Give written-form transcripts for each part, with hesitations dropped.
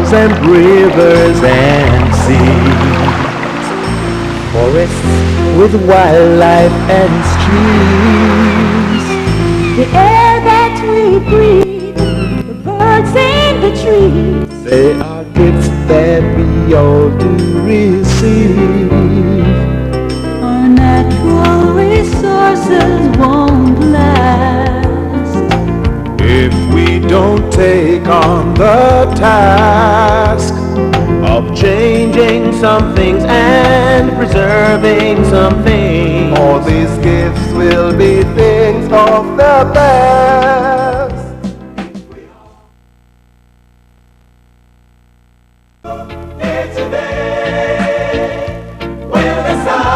oceans and rivers and seas, forests with wildlife and streams, the air that we breathe, the birds in the trees. They are gifts that we all do receive. Our natural resources won't last if we don't take on the task of changing some things and preserving some things. All these gifts will be things of the past. Here today, will the sun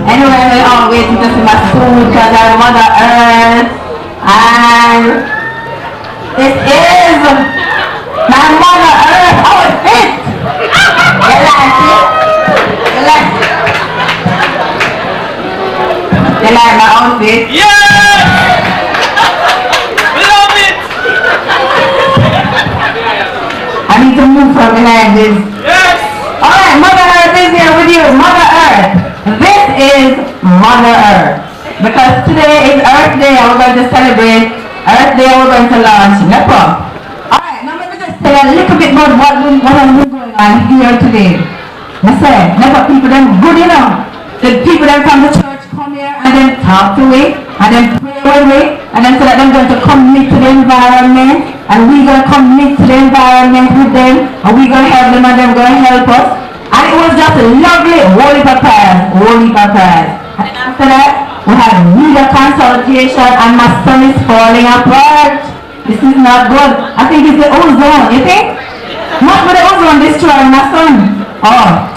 anyway, we all waiting to see my food because I'm Mother Earth, and this is my Mother Earth outfit. You like it? You like it? You like my outfit? Yes! Love it! I need to move from behind this. Yes! Alright, Mother Earth is here with you. Mother Earth. This is Mother Earth. Because today is Earth Day and we're going to celebrate Earth Day and we're going to launch NEPA. Alright, now let me just tell you a little bit about what has been going on here today. I say, NEPA people them good, you know. The people that come to church come here and then talk to we and then pray with we and then so that they're going to commit to the environment and we're going to commit to the environment with them and we're going to help them and they're going to help us. And it was just a lovely holy prayers. And then after that, we had media consultation and my son is falling apart. This is not good. I think it's the ozone, you think? Not for the ozone destroying my son. Oh.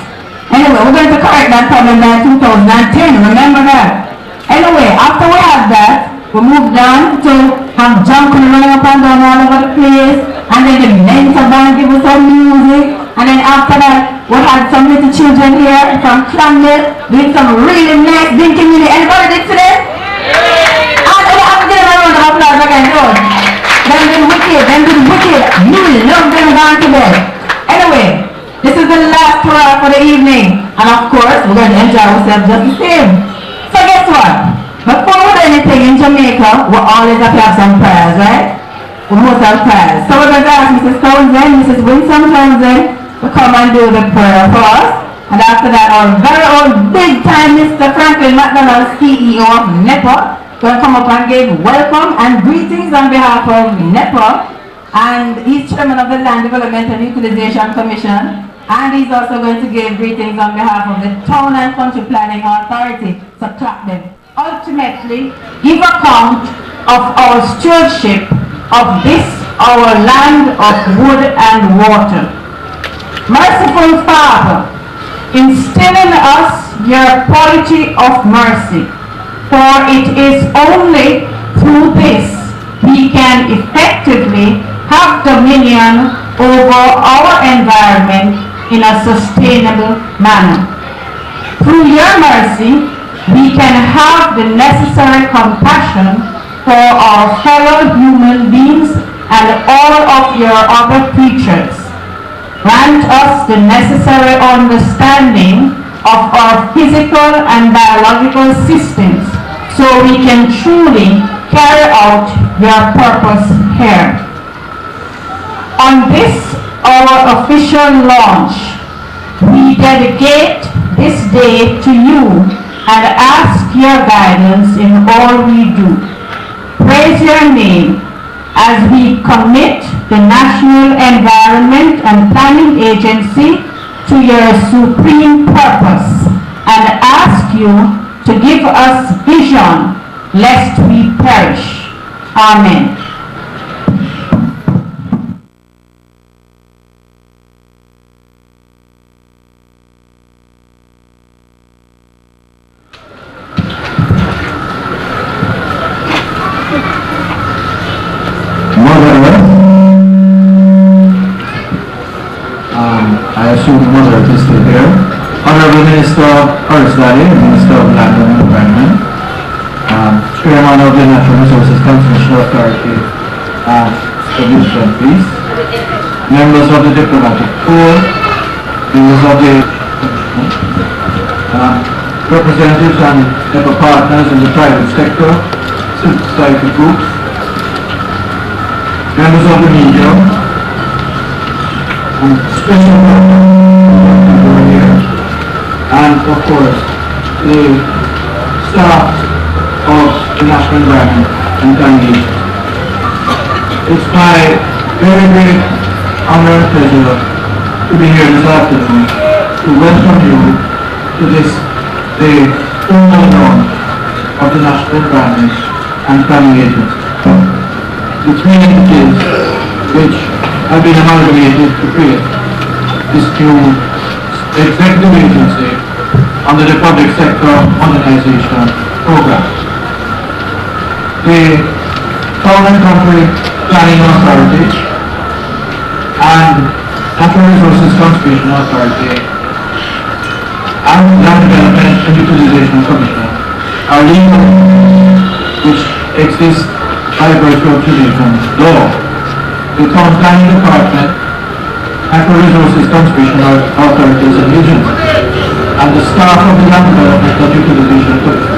Anyway, we're going to correct that problem by 2010, remember that? Anyway, after we have that, we moved on to have junk running up and down all over the place, and then the mentor band give us some music, and then after that, we had some little children here from Clonmel doing some really nice drinking music. Anybody did today? And we have to give them a round of applause again, good. Them did wicked, you love them gone to bed. Anyway, this is the last hurrah for the evening, and of course, we're going to enjoy ourselves just the same. So guess what? Before we do anything in Jamaica, we always have to have some prayers, right? We must have prayers. So we're going to ask Mrs. Townsend, Mrs. Winston Townsend, to come and do the prayer for us. And after that, our very own big time Mr. Franklin McDonald, CEO of NEPA, going to come up and give welcome and greetings on behalf of NEPA. And he's chairman of the Land Development and Utilization Commission. And he's also going to give greetings on behalf of the Town and Country Planning Authority. So clap them. Ultimately, give account of our stewardship of this, our land of wood and water. Merciful Father, instill in us your quality of mercy, for it is only through this we can effectively have dominion over our environment in a sustainable manner. Through your mercy, we can have the necessary compassion for our fellow human beings and all of your other creatures. Grant us the necessary understanding of our physical and biological systems so we can truly carry out your purpose here. On this, our official launch, we dedicate this day to you and ask your guidance in all we do. Praise your name as we commit the National Environment and Planning Agency to your supreme purpose and ask you to give us vision lest we perish. Amen. I assume Mother Earth is still here. Honorable Minister of Earth Valley, Minister of Land and Environment, Chairman of the Natural Resources Conservation Authority, please. members of the diplomatic corps, members of the representatives and NEPA partners in the private sector, civil society groups, members of the media, and special people who are here, and of course the staff of the National Environment and Climate Agency. It's my very great honor and pleasure to be here this afternoon to welcome you to this, the formal launch of the National Environment and Climate Agency. The three entities which have been amalgamated to create this new executive agency under the Public Sector Modernization Program. The Town and Country Planning Authority and Natural Resources Conservation Authority and Land Development and Utilization Commission are legal which exist by virtue of Jamaican law. The Town Planning Department, Natural Resources Conservation Authority is an agency, and the staff of the Land Development and Utilization Commission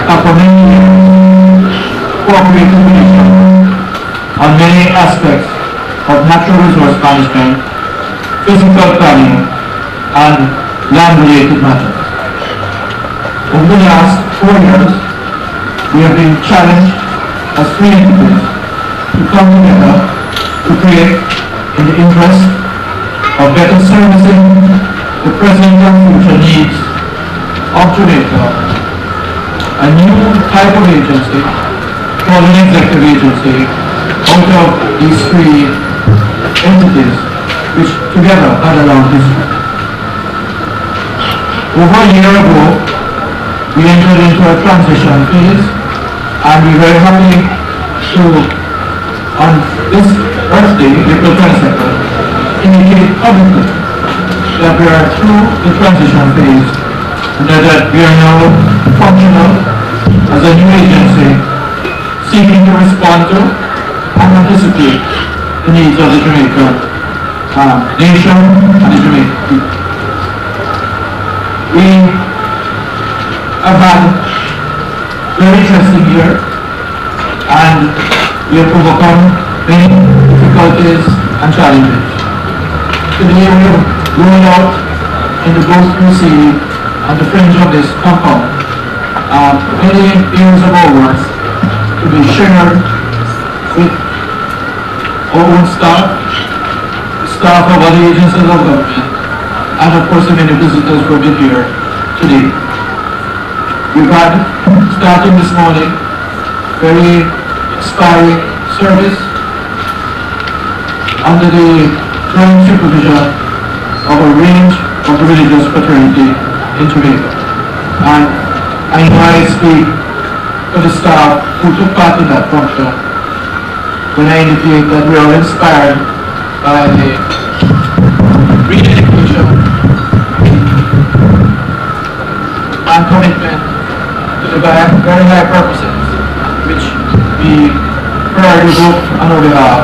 have for many years cooperated with each other on many aspects of natural resource management, physical planning, and land-related matters. Over the last 4 years, we have been challenged as three entities to come together to create, in the interest of better servicing the present and future needs of Jamaica, a new type of agency called an executive agency out of these three entities which together had a long history. Over a year ago, we entered into a transition phase, and we're very happy to, on this birthday, April 22nd, indicate publicly that we are through the transition phase and that we are now functional as a new agency seeking to respond to and anticipate the needs of the Jamaican nation and the Jamaican people. We have had a very interesting year, and we have overcome many difficulties and challenges. Today we have rolled out in the both QC and the fringe of this compound many years of our work to be shared with our own staff, the staff of other agencies of government, and of course the many visitors who have been here today. We've had, starting this morning, very inspiring service under the joint supervision of a range of the religious fraternity in Jamaica. And I know I speak for the staff who took part in that function when I indicate that we are inspired by the rededication and commitment to the very high purposes which we prayerfully hope on our behalf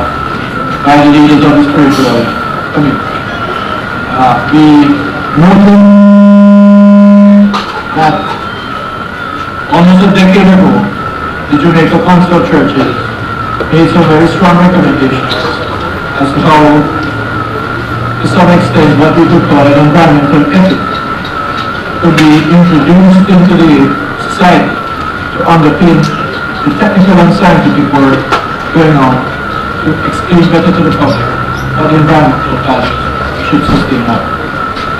by the leaders of the spiritual community. We noted that almost a decade ago, the Jamaica Council of Churches made some very strong recommendations as to how, to some extent, what we could call an environmental ethic could be introduced into the society to underpin the technical and scientific work going on to explain better to the public how the environmental values should sustain that.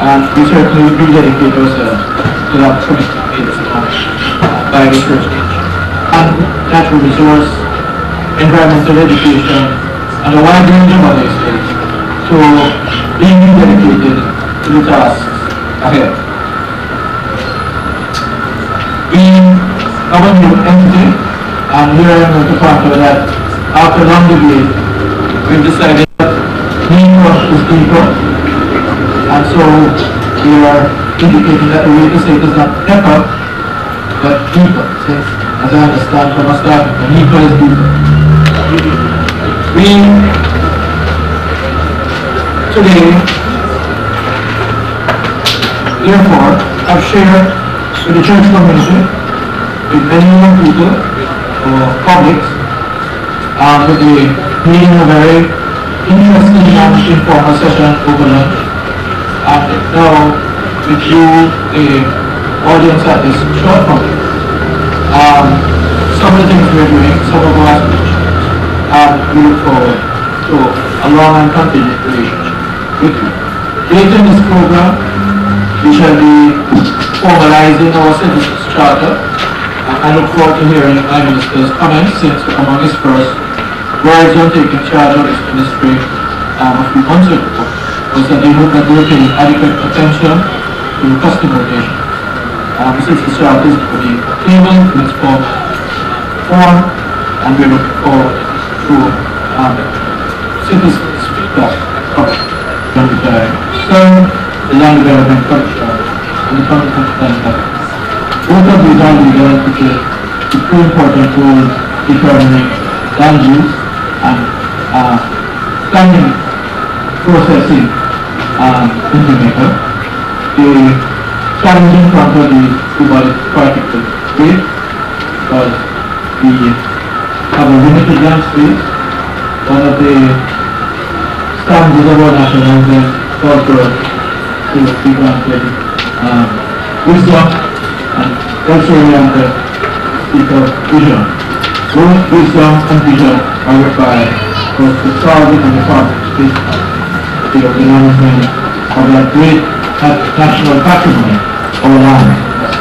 And we certainly rededicate ourselves to that commitment made this morning by the church and natural resource, environmental education, and a wide range of other issues to being dedicated to the tasks ahead. We have a new entity, and here I'm going to point out that after long debate, we've decided that NEPA is deeper, and so we are indicating that the way to say it is not NEPA, but NEPA, since, as I understand from our staff, NEPA is deeper. We today, therefore, I've shared with the church community, with many young people, or publics, with the meeting a very interesting and informal session over lunch. And now, with you, the audience at this short moment, some of the things we're doing, some of our aspirations, and we look forward to a long and continued relationship with you. Later in this program, we shall be formalizing our citizens charter. I look forward to hearing my minister's comments, since among his first words on taking charge of this ministry a few months ago was that they hope that we are paying adequate attention to customer relations. Since the charter is to be tabled in its form, and we look forward to citizens' feedback from the the land development culture and the public consultation. Both of these are legal to play a very important role determining land use and planning processing in Jamaica. The challenge in front of these two bodies is particularly great because we have a limited land space. One of the standards of our national anthem calls for us to be granted wisdom and also to speak of vision. Both wisdom and vision are required for us to solve it and the problem space of the management of that great national patrimony, our land.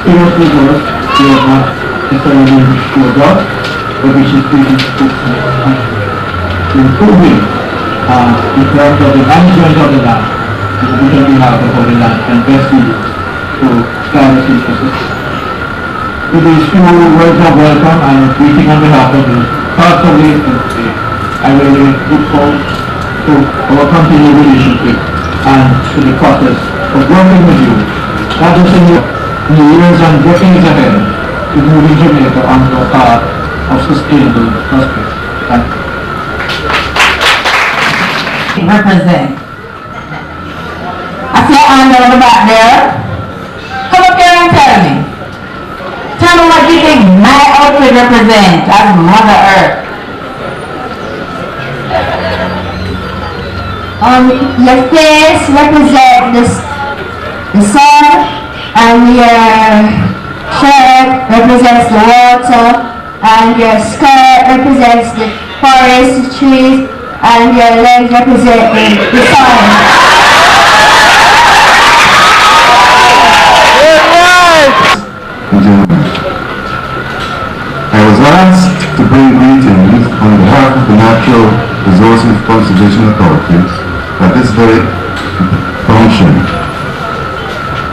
Seriously work, we have not necessarily showed up, but which is taking to improving in terms of the management of the land, and the vision we have of the land and best use to guide us into system. With these few words of welcome and greeting on behalf of the parts of the agency, I really look forward to our continued relationship and to the process of working with you, not just in the years and decades ahead, to moving Jamaica onto a path of sustainable prosperity. Thank you. Represent. I see your hand on the back there. Come up here and tell me. Tell me what you think my outfit represents as Mother Earth. Your face represents the sun, and your shirt represents the water, and your skirt represents the forest, the trees, and your legs represent the sun. I was asked to bring greetings on behalf of the Natural Resources Conservation Authority at this very function,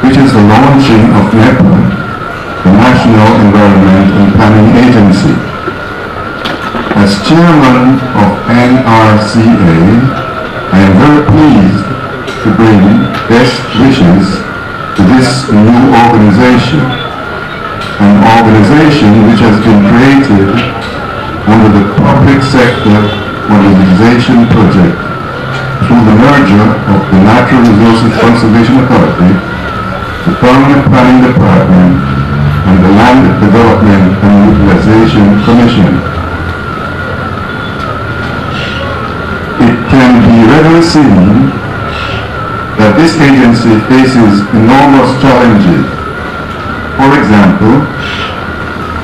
which is the launching of NEPA, the National Environment and Planning Agency. As chairman of NRCA, I am very pleased to bring best wishes to this new organization, an organization which has been created under the Public Sector Modernization Project through the merger of the Natural Resources Conservation Authority, the Permanent Planning Department, and the Land Development and Utilization Commission. It can be readily seen that this agency faces enormous challenges. For example,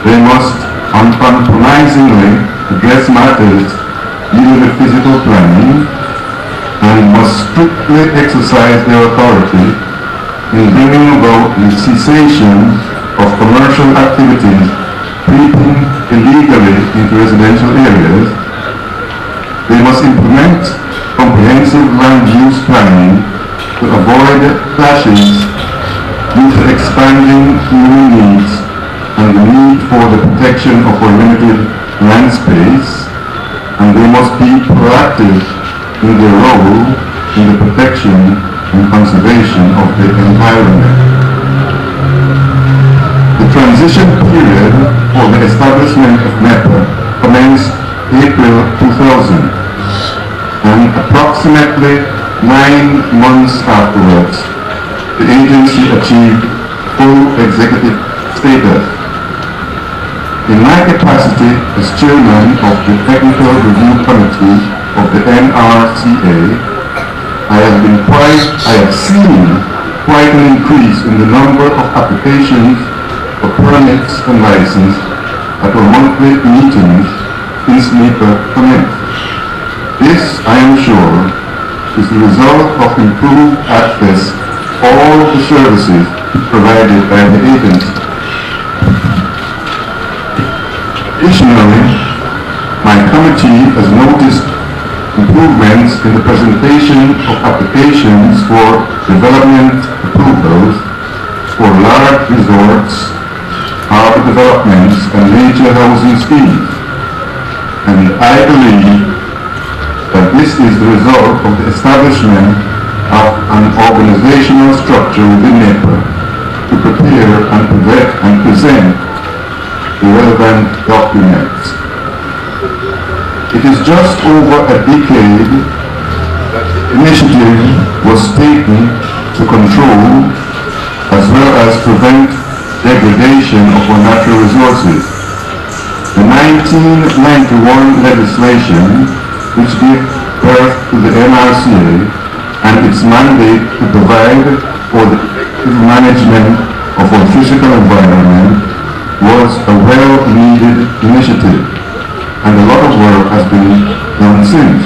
they must uncompromisingly address matters dealing with physical planning and must strictly exercise their authority in bringing about the cessation of commercial activities creeping illegally into residential areas. They must implement comprehensive land use planning to avoid clashes due to expanding human needs and the need for the protection of our limited land space, and they must be proactive in their role in the protection and conservation of the environment. The transition period for the establishment of NEPA commenced April 2000, and approximately 9 months afterwards, the agency achieved full executive status. In my capacity as chairman of the Technical Review Committee of the NRCA, I have seen quite an increase in the number of applications for permits and licenses at our monthly meetings since NEPA commenced. This, I am sure, is the result of improved access to all the services provided by the agency. Additionally, my committee has noticed improvements in the presentation of applications for development approvals for large resorts, harbor developments, and major housing schemes. And I believe that this is the result of the establishment of an organizational structure within NEPA to prepare and present the relevant documents. It is just over a decade that the initiative was taken to control as well as prevent degradation of our natural resources. The 1991 legislation, which gave birth to the NRCA and its mandate to provide for the effective management of our physical environment, was a well-needed initiative, and a lot of work has been done since.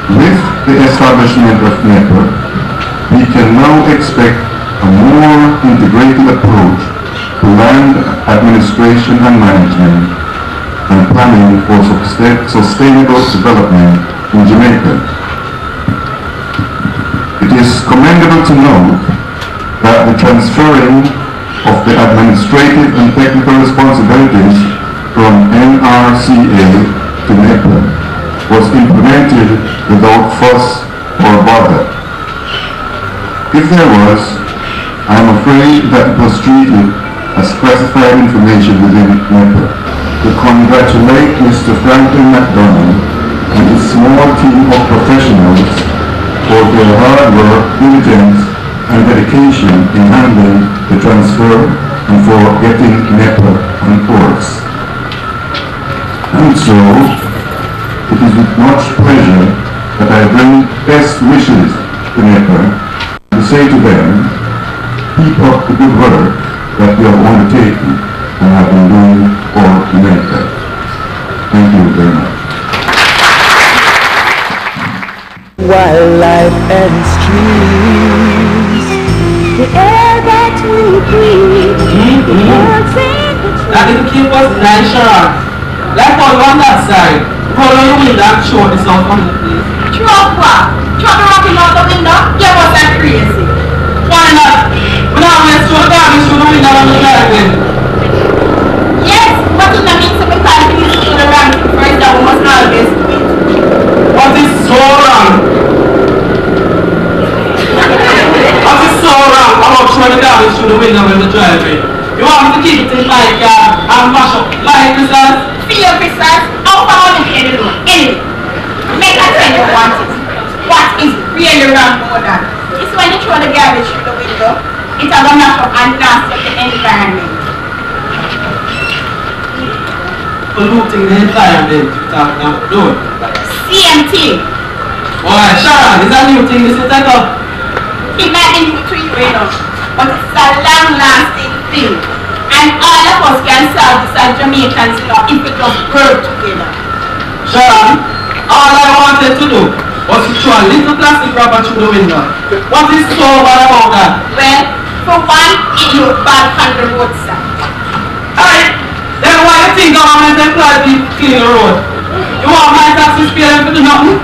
With the establishment of NEPA, we can now expect a more integrated approach to land administration and management and planning for sustainable development in Jamaica. It is commendable to note that the transferring of the administrative and technical responsibilities from NRCA to NEPA was implemented without fuss or bother. If there was, I am afraid that it was treated as classified information within NEPA. To congratulate Mr. Franklin McDonald and his small team of professionals for their hard work, diligence, and dedication in handling the transfer and for getting NEPA on course. And so, it is with much pleasure that I bring best wishes to NEPA to say to them, keep up the good work that you have undertaken and have been doing for Jamaica. Thank you very much. Wildlife and streams, The air that we breathe, the birds in the trees. That didn't keep us nice, Sharon. Like on that side. Roll on the window and show the sound coming, please. Truck what? Truck rocking out the window? Give us that crazy. Why not? We don't have to show the garbage through the window on the driveway. Yes, but in the means of the time, we need to do the right thing first, that we must always do it. What is so wrong? What is so wrong about throwing the garbage through the window in the driveway? You want me to keep it in like and mash up like Christmas? Feel Christmas, how far on the end of the road? Anyway, make a tell you what is. What is really wrong more than? It's when you throw the garbage through the window, it's a gonna mash up and nasty up the environment. Polluting the environment you're talking about doing. Same thing. Boy, Sharon, is that new thing this is like a... It might be new to you, but it's a long-lasting thing. And all of us can solve this as Jamaicans law if we just work together. Sharon, all I wanted to do was to throw a little plastic wrapper through the window. What is so bad about that? Well, for one, it looks bad on the roadside. Alright, then why you think government employees need to clean the road? You want my taxes paid them to do nothing?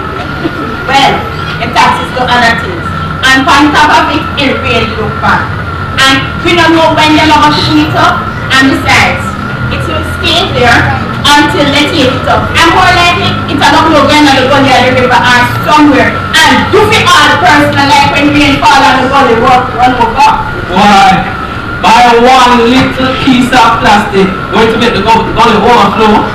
Well, the taxes do other things. And on top of it, it really look bad. And we don't know when they're going to clean it up. And besides, it will stay there until they take it up. And more likely, it's not going to go in the gully of the river or somewhere. And do it all personal, like when rain fall on the gully, run over. Why? Buy one little piece of plastic going to make the gully overflow?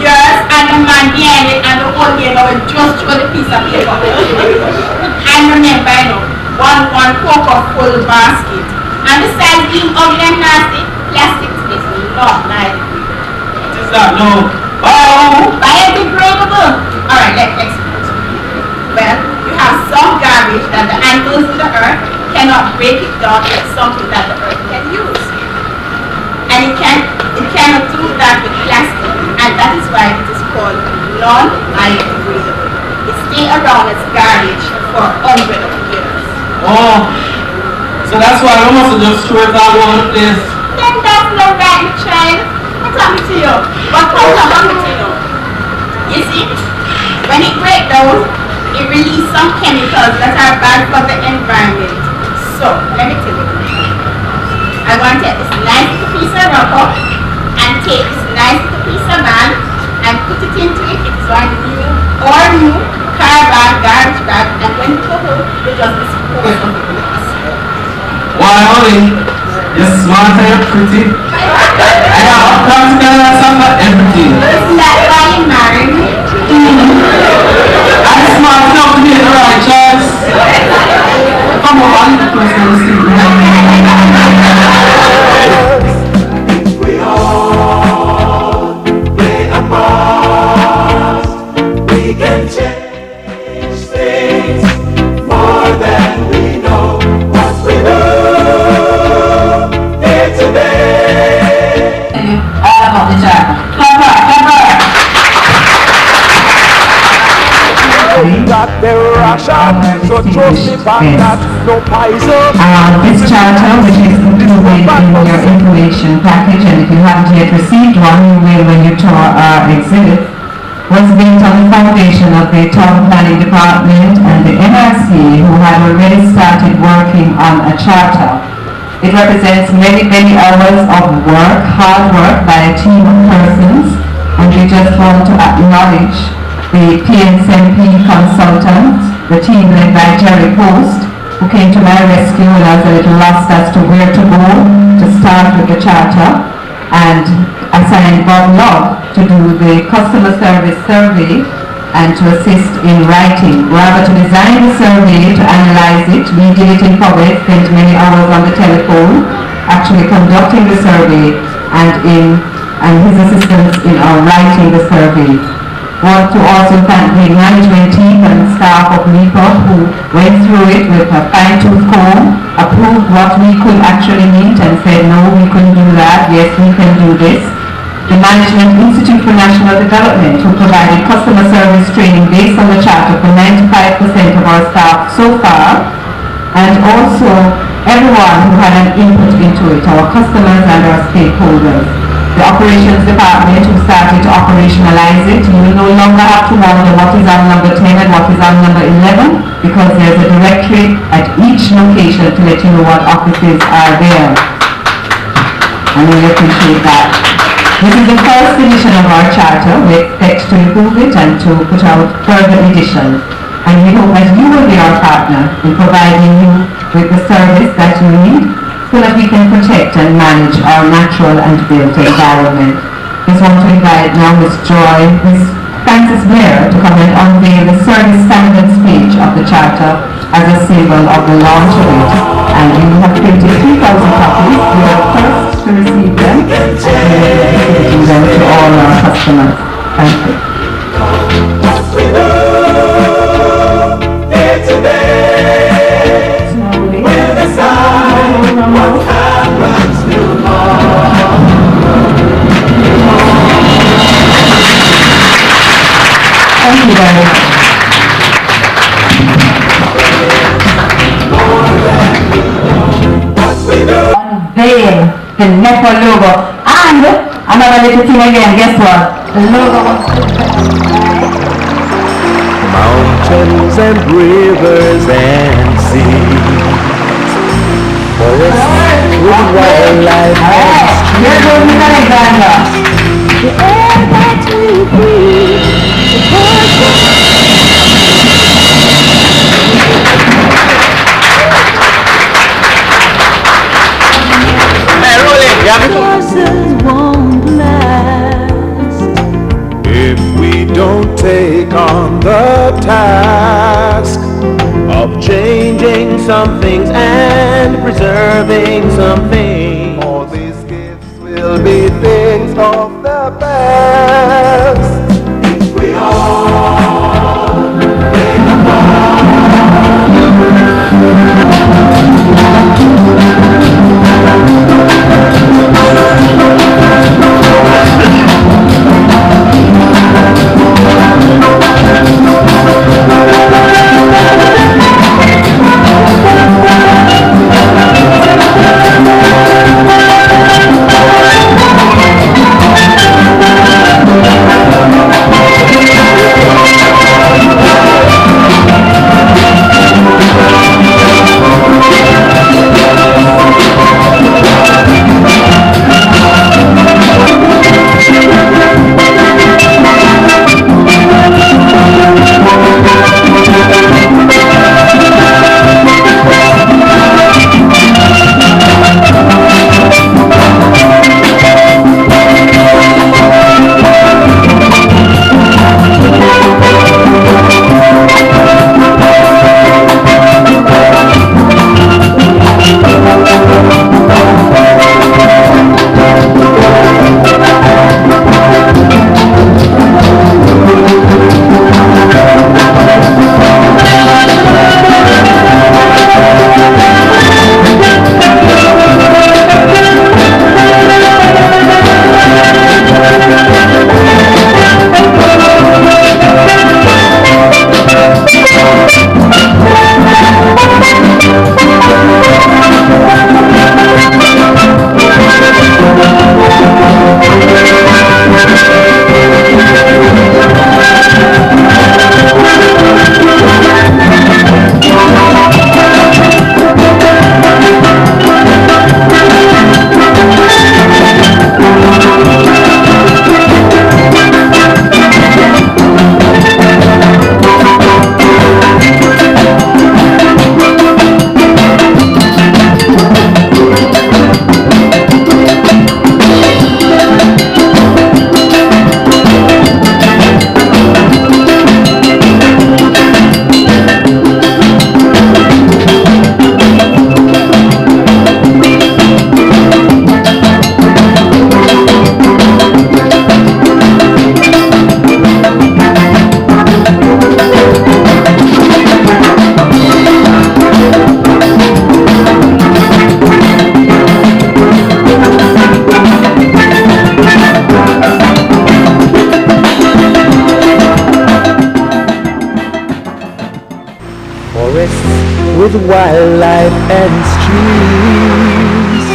You years, and the man behind it, and the whole year now will just throw the piece of paper. And remember, you know, one poker full basket. And besides being ugly and nasty, plastic is not nice. What is that? No. Biodegradable. Alright, let's explain. Well, you have some garbage that the animals in the earth cannot break it down into something that the earth can use. And it cannot do that with plastic. And that is why it is called non-biodegradable. It stays around as garbage for hundreds of years. Oh, so that's why I must have just throw it all over the place. Then that's no right, child. What's happening to you? What comes happening to you? You see, when it breaks down, it releases some chemicals that are bad for the environment. So, let me tell you. I'm going to take this nice little piece of rubber and take this nice little piece of bag and put it into it. It is one new car bag, garbage bag, and when you go home, you just dispose of it. Why, honey? You're smart and pretty. I got practical and some for everything. Isn't that why you married me? I'm smart enough to make the right choice. Come on, the person will see behind me. We all play a part. We can change things more than we know. What we do here today. All about the charter. Got the Russian, so trust me back that no poison. This charter, which is included in your information package, and if you haven't yet received one, you will when you tour our exhibit, was built on the foundation of the Town Planning Department and the NRC, who had already started working on a charter. It represents many, many hours of work, hard work by a team of persons, and we just want to acknowledge the PNCMP consultant, the team led by Jerry Post, who came to my rescue when I was a little lost as to where to go to start with the charter, and assigned Bob Love to do the customer service survey and to assist in writing. Rather to design the survey, to analyze it, we did it in public, spent many hours on the telephone, actually conducting the survey and his assistance in writing the survey. Want to also thank the management team and staff of NEPA who went through it with a fine-tooth comb, approved what we could actually meet and said, no, we couldn't do that, yes, we can do this. The Management Institute for National Development, who provided customer service training based on the charter for 95% of our staff so far, and also everyone who had an input into it, our customers and our stakeholders. The Operations Department, who started to operationalize it, you will no longer have to wonder what is on number 10 and what is on number 11, because there's a directory at each location to let you know what offices are there. And we appreciate that. This is the first edition of our charter. We expect to improve it and to put out further editions. And we hope that you will be our partner in providing you with the service that you need, so that we can protect and manage our natural and built environment. Just want to invite now Miss Frances Blair to come and unveil the service standards page of the Charter as a symbol of the launch of it. And we have printed 3,000 copies. We are first to receive them and we will be distributing them to all our customers. Thank you. What we do here today. Slowly. We'll decide what happens tomorrow. Thank you very much. Unveil the NEPA logo. And another little thing again, guess what? The logo was Mountains and rivers and seas, forests with wildlife and here goes Miss Alexander. the air that we breathe, the birds won't last on the task of changing some things and preserving some things. All these gifts will be things of the past. We all play a with wildlife and streams.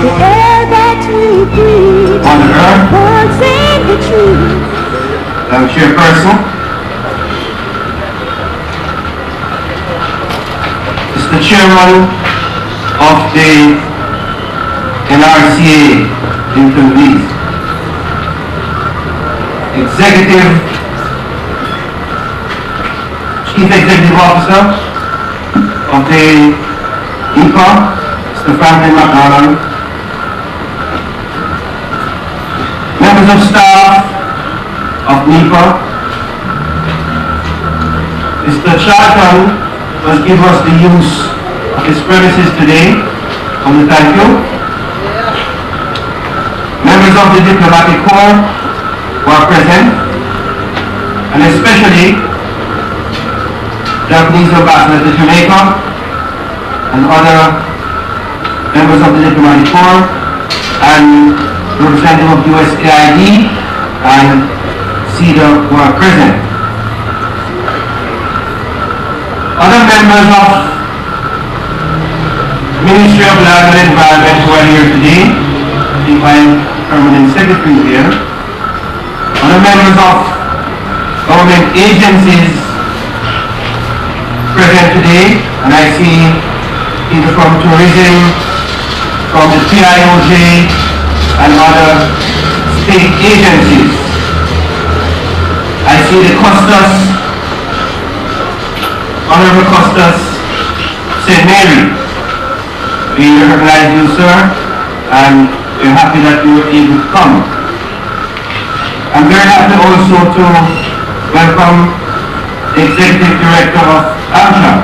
The air that we breathe On earth, holds in the trees. Chairperson, is the chairman of the NRCA in Tunisia, Chief Executive Officer of the NEPA, Mr. Franklin McDonald, members of staff of NEPA, Mr. Charlton must give us the use of his premises today. I thank you. Members of the diplomatic corps who are present, and especially Japanese ambassador to Jamaica and other members of the diplomatic corps and representative of USAID and CEDA who are present. Other members of Ministry of Land and Environment who are here today, I think my permanent secretary is here. Other members of government agencies present today, and I see people from tourism, from the PIOJ and other state agencies. I see the Custos, Honorable Custos St. Mary. We recognize you, sir, and we're happy that you were able to come. I'm very happy also to welcome the Executive Director of AMSHA,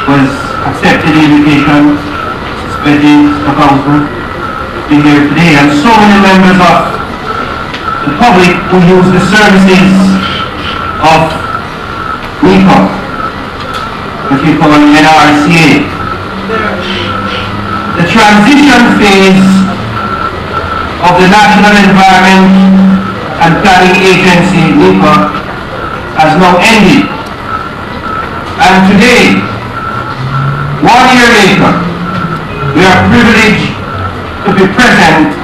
who has accepted the invitation, Mrs. Betty Stockhausen, to be here today, and so many members of the public who use the services of NEPA, which we call NRCA. The transition phase of the National Environment and Planning Agency, NEPA, has now ended. And today, 1 year later, we are privileged to be present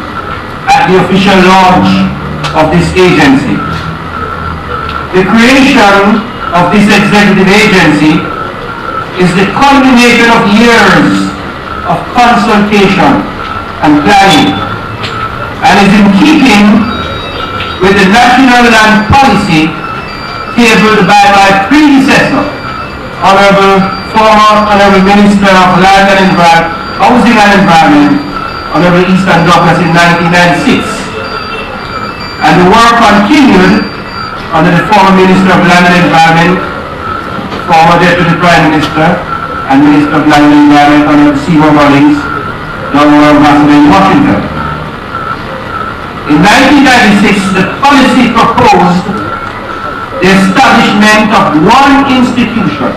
at the official launch of this agency. The creation of this executive agency is the culmination of years of consultation and planning, and is in keeping with the national land policy tabled by my predecessor, Honorable Minister of Land and Environment, Housing and Environment, Honorable Easton Douglas, in 1996. And the work continued under the former Minister of Land and Environment, former Deputy Prime Minister and Minister of Land and Environment, Honorable Seymour Mullings, now Ambassador in Washington. In 1996, the policy proposed the establishment of one institution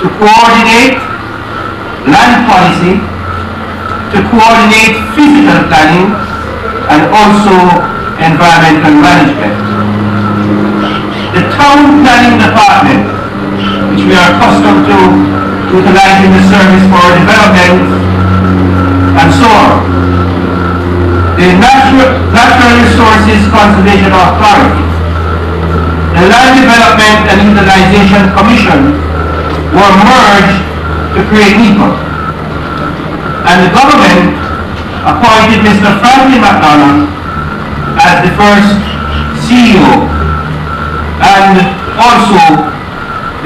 to coordinate land policy, to coordinate physical planning, and also environmental management. The Town Planning Department, which we are accustomed to utilizing the service for development and so on. The Natural Resources Conservation Authority, the Land Development and Utilization Commission were merged to create NEPA. And the government appointed Mr. Franklin McDonald as the first CEO and also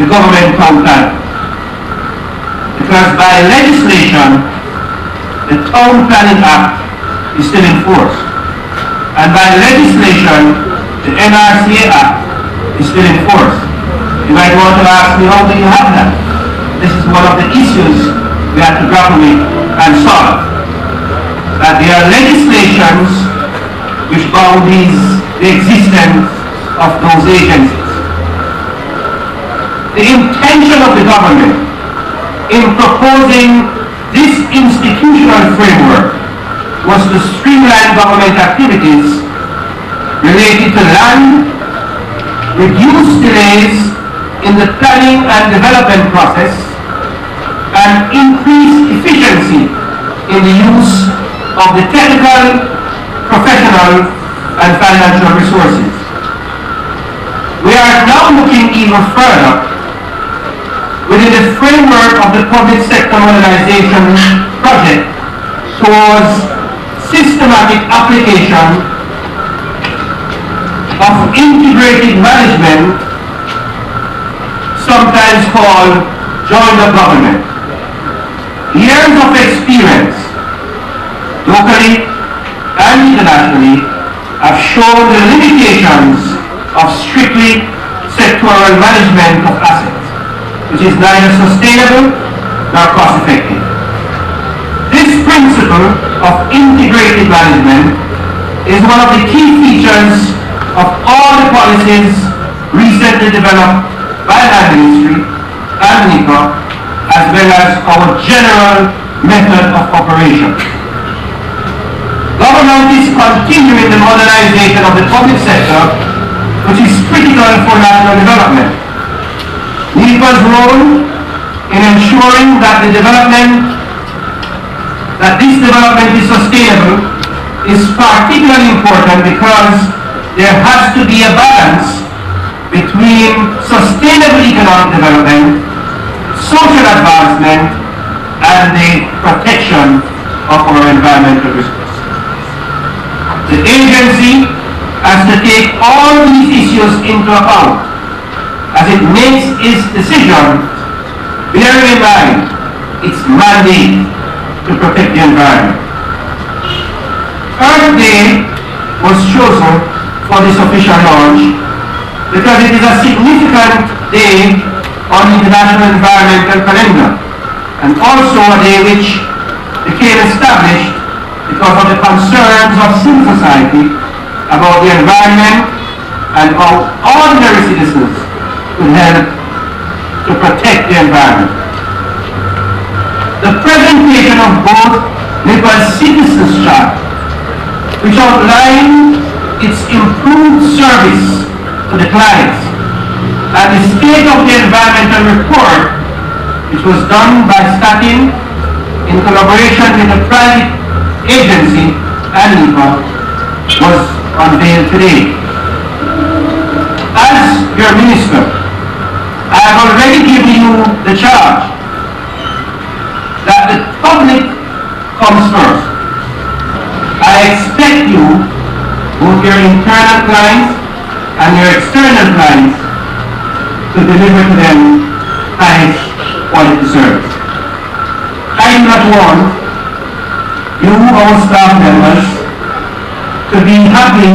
the government town planner. Because by legislation, the Town Planning Act is still in force. And by legislation, the NRCA Act is still in force. You might want to ask me, how do you have that? This is one of the issues we have to grapple with and solve. That there are legislations which bound the existence of those agencies. The intention of the government in proposing this institutional framework was to streamline government activities related to land, reduce delays in the planning and development process, and increase efficiency in the use of the technical, professional, and financial resources. We are now looking even further within the framework of the public sector modernization project towards systematic application of integrated management, sometimes called joint government. Years of experience, locally and internationally, have shown the limitations of strictly sectoral management of assets, which is neither sustainable nor cost-effective. This principle of integrated management is one of the key features of all the policies recently developed by the Ministry and NEPA, as well as our general method of operation. Government is continuing the modernization of the public sector, which is critical for national development. NEPA's role in ensuring that this development is sustainable is particularly important because there has to be a balance between sustainable economic development, social advancement, and the protection of our environmental resources. The agency has to take all these issues into account as it makes its decision, bearing in mind its mandate to protect the environment. Earth Day was chosen for this official launch because it is a significant day on the International Environmental Calendar, and also a day which became established because of the concerns of civil society about the environment and how ordinary citizens could help to protect the environment. The presentation of both NEPA's Citizens Chart, which outlined its improved service to the clients, and the State of the Environmental Report, which was done by Statin in collaboration with a private agency and NEPA, was unveiled today. As your minister, I have already given you the charge that the public comes first. I expect you, both your internal clients and your external clients, to deliver to them highest quality service. I do not want you, our staff members, to be happy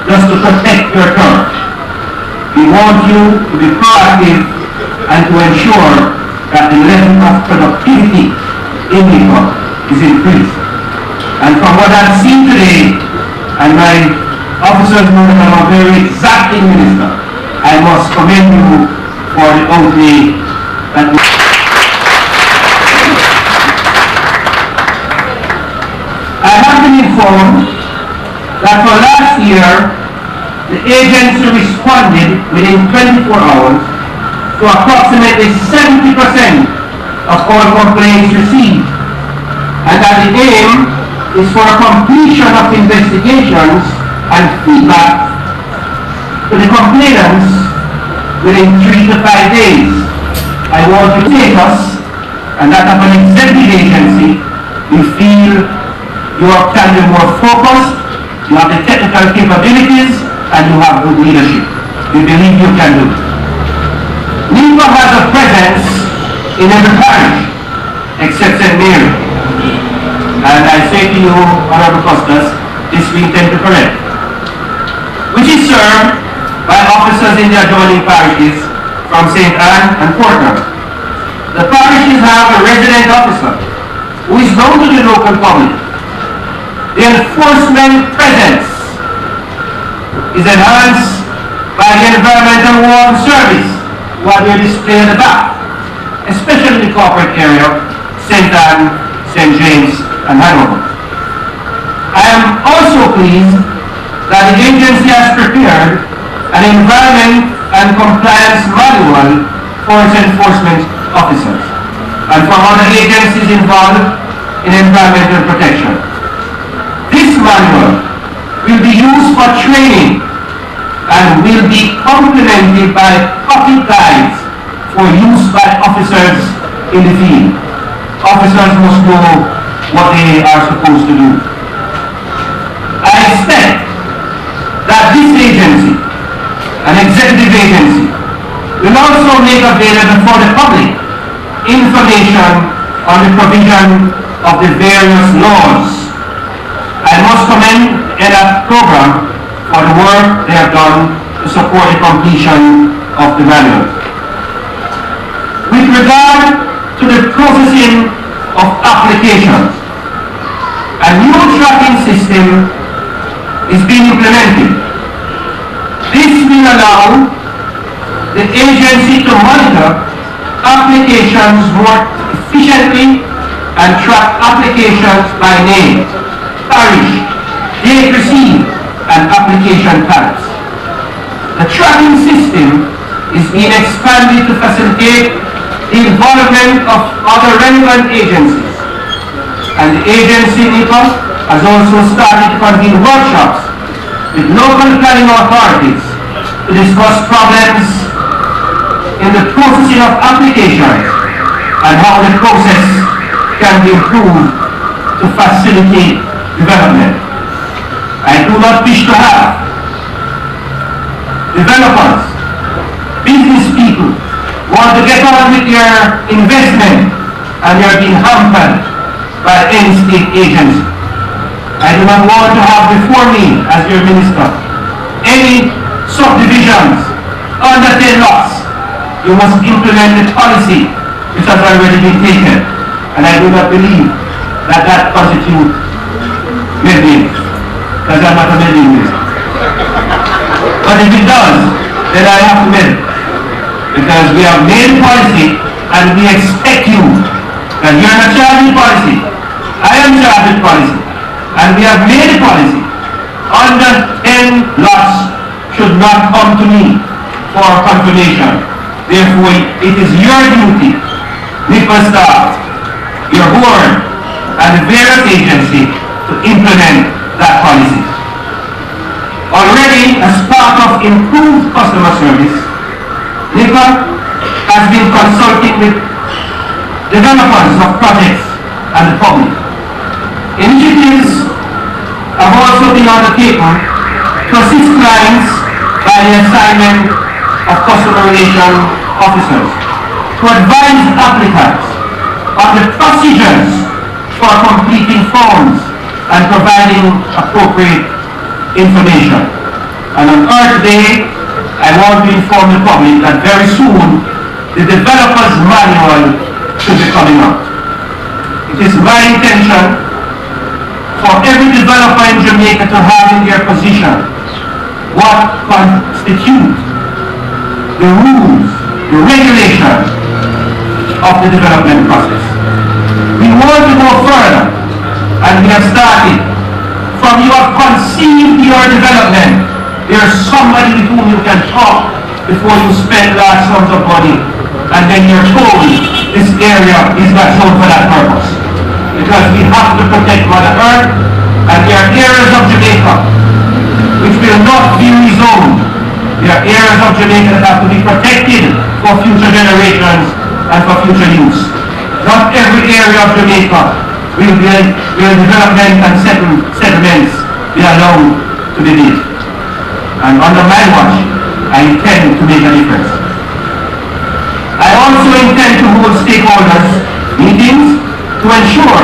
just to protect your turf. We want you to be proactive and to ensure that the level of productivity in NEPA is increased. And from what I've seen today, and my officers know that I'm a very exacting minister, I must commend you for the outlay that I have been informed that for last year, the agency responded within 24 hours to approximately 70% of all complaints received, and that the aim is for a completion of investigations and feedback to the complainants within 3 to 5 days. I want to take us, and that of an executive agency, we feel you can be more focused, you have the technical capabilities, and you have good leadership. We believe you can do it. NEPA has a presence in every parish, except St. Mary. And I say to you, Honorable Costas, this we intend to correct, which is served by officers in the adjoining parishes from St. Anne and Portland. The parishes have a resident officer who is known to the local public. The enforcement presence is enhanced by the Environmental Warrant Service, who are there displayed at the back, especially in the corporate area, St. Anne, St. James, and Hanover. I am also pleased that the agency has prepared an environment and compliance manual for its enforcement officers and for other agencies involved in environmental protection. This manual will be used for training and will be complemented by copy guides for use by officers in the field. Officers must know what they are supposed to do. I expect that this agency, an executive agency, will also make available for the public information on the provision of the various laws. I must commend the NEPA program for the work they have done to support the completion of the manual. With regard to the processing of applications, a new tracking system is being implemented. This will allow the agency to monitor applications more efficiently and track applications by name, parish, date received, and application types. The tracking system is being expanded to facilitate the involvement of other relevant agencies, and the agency NEPA has also started to convene workshops with local planning authorities to discuss problems in the processing of applications and how the process can be improved to facilitate development. I do not wish to have developers, business people want to get on with your investment and you're being hampered by any state agency. I do not want to have before me, as your minister, any subdivisions under 10 lots, you must implement the policy which has already been taken. And I do not believe that that constitutes meddling, because I'm not a meddling minister. But if it does, then I have to meddle. Because we have made policy and we expect you, that you are not charged with policy. I am charged with policy. And we have made a policy. Under 10 lots should not come to me for confirmation. Therefore, it is your duty, NEPA staff, your board, and the various agencies to implement that policy. Already, as part of improved customer service, NEPA has been consulting with developers of projects and the public. Initiatives have also been undertaken to assist clients by the assignment of customer relation officers to advise applicants on the procedures for completing forms and providing appropriate information. And on Earth Day, I want to inform the public that very soon the developer's manual should be coming out. It is my intention for every developer in Jamaica to have in their position what constitutes the rules, the regulations of the development process. We want to go further, and we have started. From you have conceived your development, there's somebody with whom you can talk before you spend large sums of money, and then you're told this area is not zoned for that purpose. Because we have to protect Mother Earth, and there are areas of Jamaica which will not be rezoned. There are areas of Jamaica that have to be protected for future generations and for future use. Not every area of Jamaica will development and settlements be allowed to be built. And under my watch, I intend to make a difference. I also intend to hold stakeholders meetings to ensure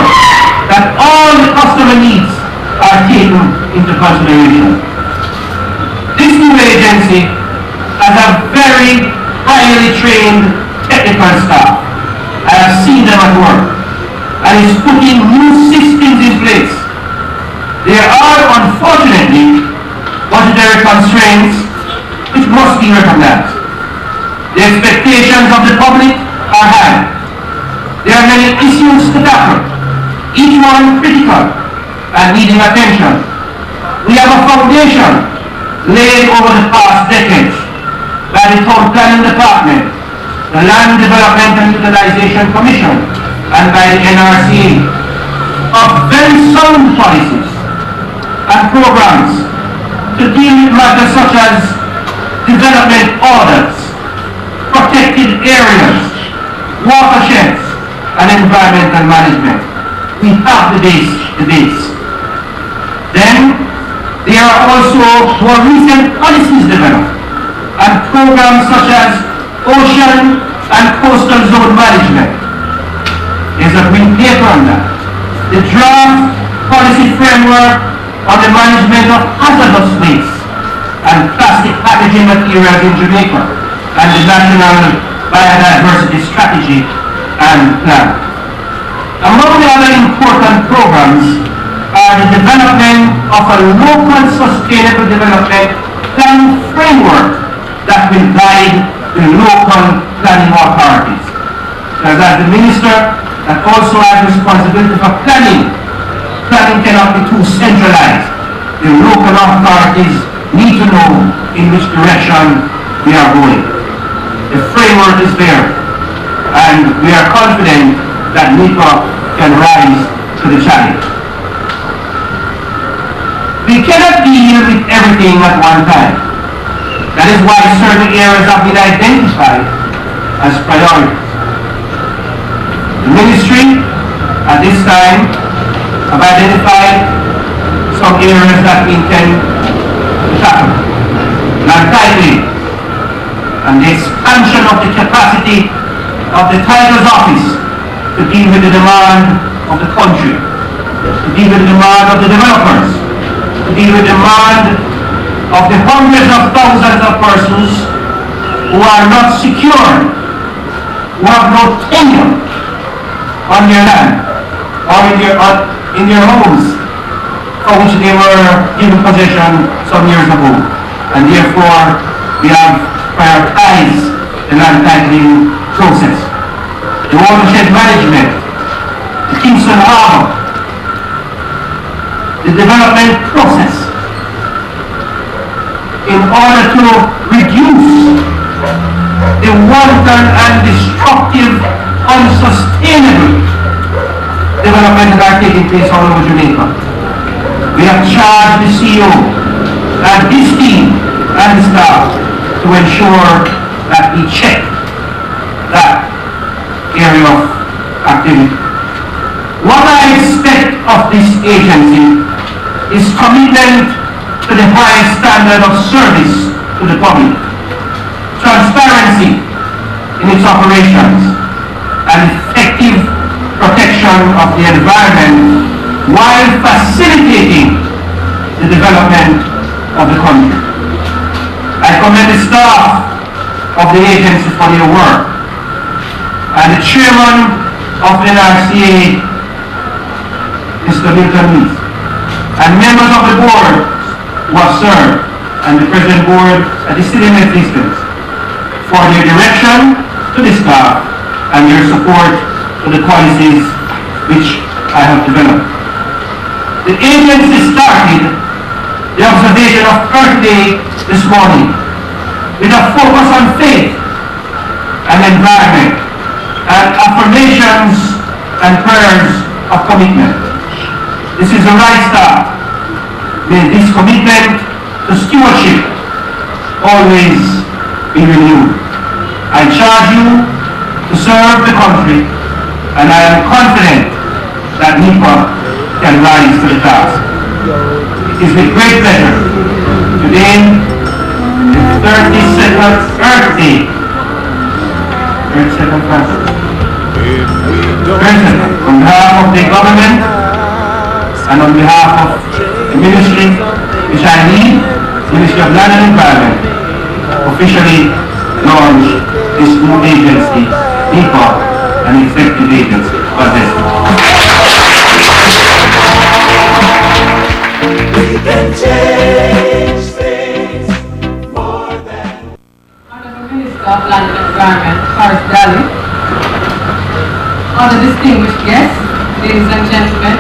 that all the customer needs are taken into consideration. This new agency has a very highly trained technical staff. I have seen them at work, and is putting new systems in place. There are, unfortunately, budgetary constraints which must be recognized. The expectations of the public are high. There are many issues to tackle, each one critical and needing attention. We have a foundation laid over the past decades by the Town Planning Department, the Land Development and Utilization Commission, and by the NRCA, of very sound policies and programs to deal with matters such as development orders, protected areas, watersheds, and environmental management. We have the base. Then, there are also more recent policies developed, and programs such as ocean and coastal zone management. There's a green paper on that. The draft policy framework on the management of hazardous waste and plastic packaging materials in Jamaica, and the National Biodiversity Strategy and Plan. Among the other important programs are the development of a local sustainable development planning framework that will guide the local planning authorities. Because as the minister that also has responsibility for planning cannot be too centralized. The local authorities need to know in which direction we are going. The framework is there, and we are confident that NEPA can rise to the challenge. We cannot deal with everything at one time. That is why certain areas have been identified as priorities. The ministry, at this time, have identified some areas that we intend to tackle. Land titling and the expansion of the capacity of the title's office to deal with the demand of the country, to deal with the demand of the developers, to deal with the demand of the hundreds of thousands of persons who are not secure, who have no tenure on their land or in their homes for which they were given possession some years ago. And therefore, we have prioritized the land titling process. The watershed management, the Kingston Harbor, the development process, in order to reduce the wanton and destructive, unsustainable development that are taking place all over Jamaica. We have charged the CEO and his team and his staff to ensure that we check that area of activity. What I expect of this agency is commitment to the highest standard of service to the public, transparency in its operations, and effective protection of the environment while facilitating the development of the country. I commend the staff of the agency for their work, and the chairman of NRCA, Mr. Milton Lees, and members of the board who have served, and the president board at the city assistance for their direction to the staff and their support to the policies which I have developed. The agency started the observation of Earth Day this morning with a focus on faith and environment and affirmations and prayers of commitment. This is the right start. May this commitment to stewardship always be renewed. I charge you to serve the country, and I am confident that NEPA can rise to the task. It is with great pleasure today, the 32nd Earth Day, 32nd President, on behalf of the government and on behalf of the ministry which I lead, Ministry of Land and Environment, officially launch this new agency, NEPA, an executive agency. God bless you. We can change things more than. Honorable Minister of Land and Environment, Horace Daly, other distinguished guests, ladies and gentlemen,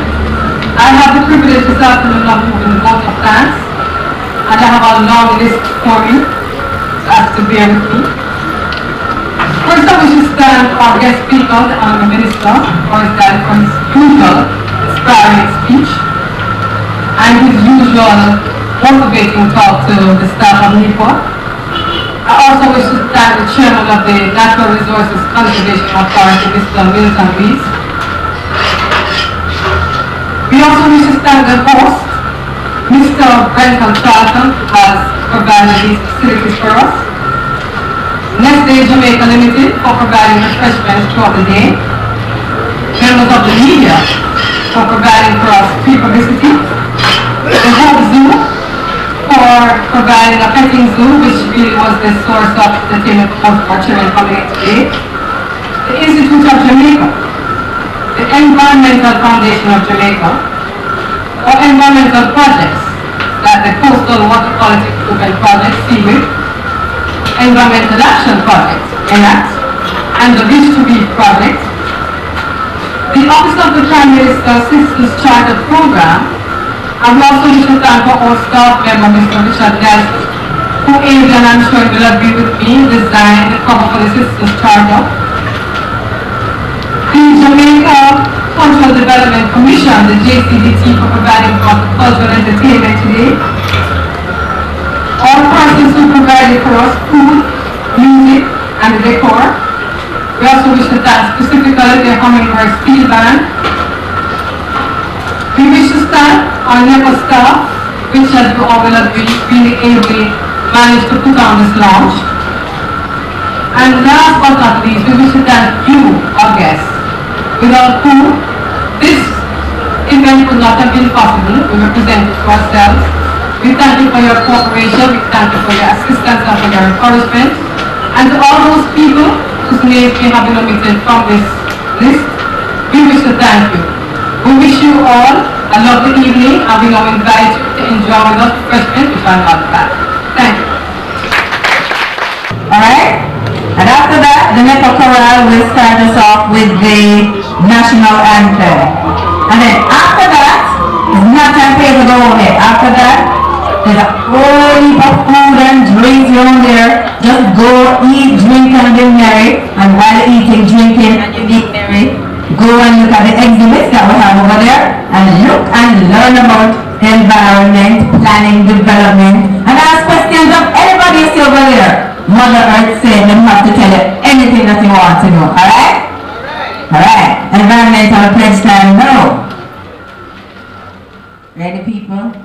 I have the privilege this afternoon of moving the vote of thanks, and I have a long list for you, so I have to bear with me. First, I wish to thank our guest speaker, the Honorable Minister, Horace Daly, for his usual inspiring speech and his usual motivating talk to the staff of NEPA. I also wish to thank the Chairman of the Natural Resources Conservation Authority, Mr. Milton Lees. We also wish to thank the host, Mr. Brenton Charlton, who has provided these facilities for us. Next Day Jamaica Limited for providing refreshments throughout the day. Members of the media for providing for us free publicity. The Hope Zoo for providing a petting zoo, which really was the source of entertainment for our children coming in today. The Institute of Jamaica, the Environmental Foundation of Jamaica, or environmental projects like the Coastal Water Quality Improvement Project, CWIP, Environmental Action Project, ENACT, and the Reach to Reef Project. The Office of the Prime Minister Citizens Charter Program. And we also wish to thank our staff member, Mr. Richard Nelson, who aided, and I'm sure he will agree with me, designed the cover for the Citizens Charter. The Jamaica Cultural Development Commission, the JCDT, for providing for cultural entertainment today. All persons who provided for us food, music, and decor. We also wish to thank specifically the Hummingbird Steel Band. We wish to thank our NEPA staff, which as you all will agree, really ably managed to put on this launch. And last but not least, we wish to thank you, our guests, without whom this event would not have been possible. We represent it to ourselves. We thank you for your cooperation, we thank you for your assistance and for your encouragement. And to all those people whose names may have been omitted from this list, we wish to thank you. We wish you all a lovely evening, and we now invite you to enjoy with us refreshments which are not bad. Thank you. Alright? And after that, the NEPA chorale will start us off with the national anthem. And then after that, it's not time for you to go ahead. After that, there's a whole heap of food and drinks around there. Just go eat, drink, and be merry. And while eating, drinking, and you be merry, go and look at the exhibits that we have over there, and look and learn about the environment, planning, development, and ask questions of anybody you see over there. Mother Earth said them have to tell you anything that you want to know, alright? Alright, environmental pledge time now. Ready, people?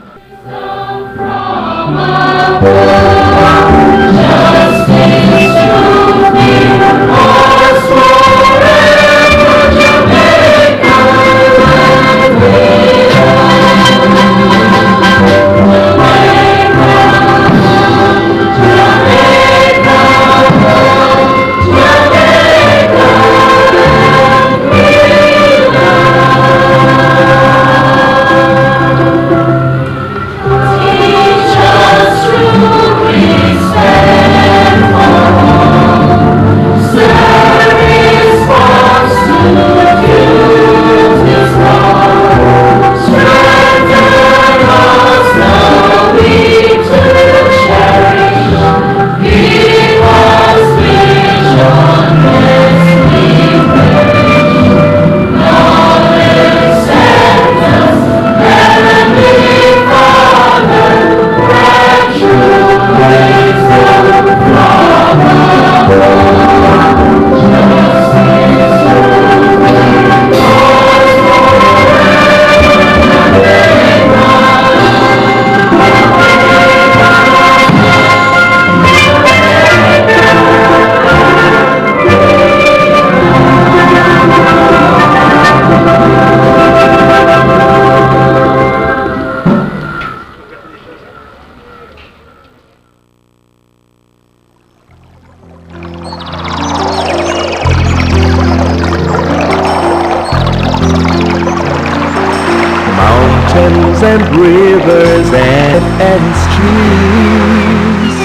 Mountains and rivers and streams.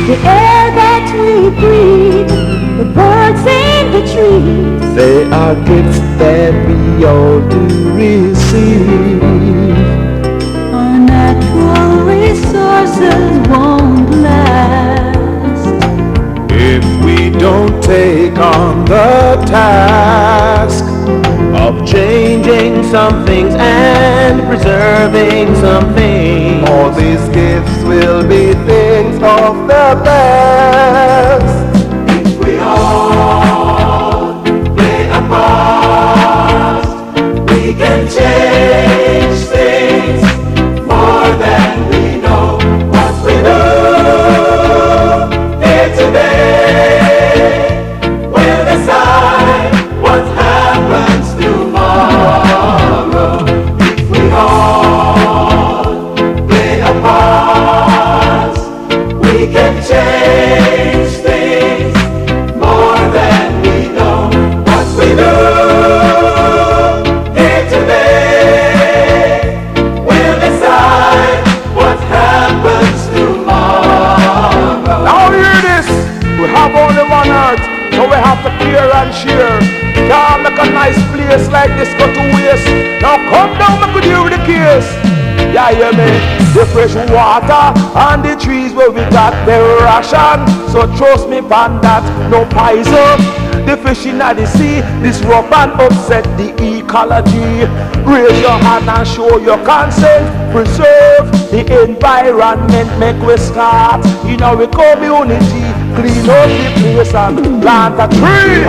The air that we breathe, the birds in the trees. They are gifts that we all do receive. Our natural resources won't last if we don't take on the task of changing some things and preserving some things. All these gifts will be things of the past. If we all play a part, we can change things more than we know. What we do here today will decide what happens tomorrow. If we all play a part, we can change things more than we know. What we do here today will decide what happens tomorrow. Now hear this, we have only one earth, so we have to clear and share. Can't make a nice place like this go to waste. Now come down, make we deal with the case. Yeah, hear me? The fresh water and the trees where we got the ration. So trust me pan that, no poison. The fish in the sea, disrupt and upset the ecology. Raise your hand and show your consent. Preserve the environment, make we start in our community. Clean up the place and plant a tree.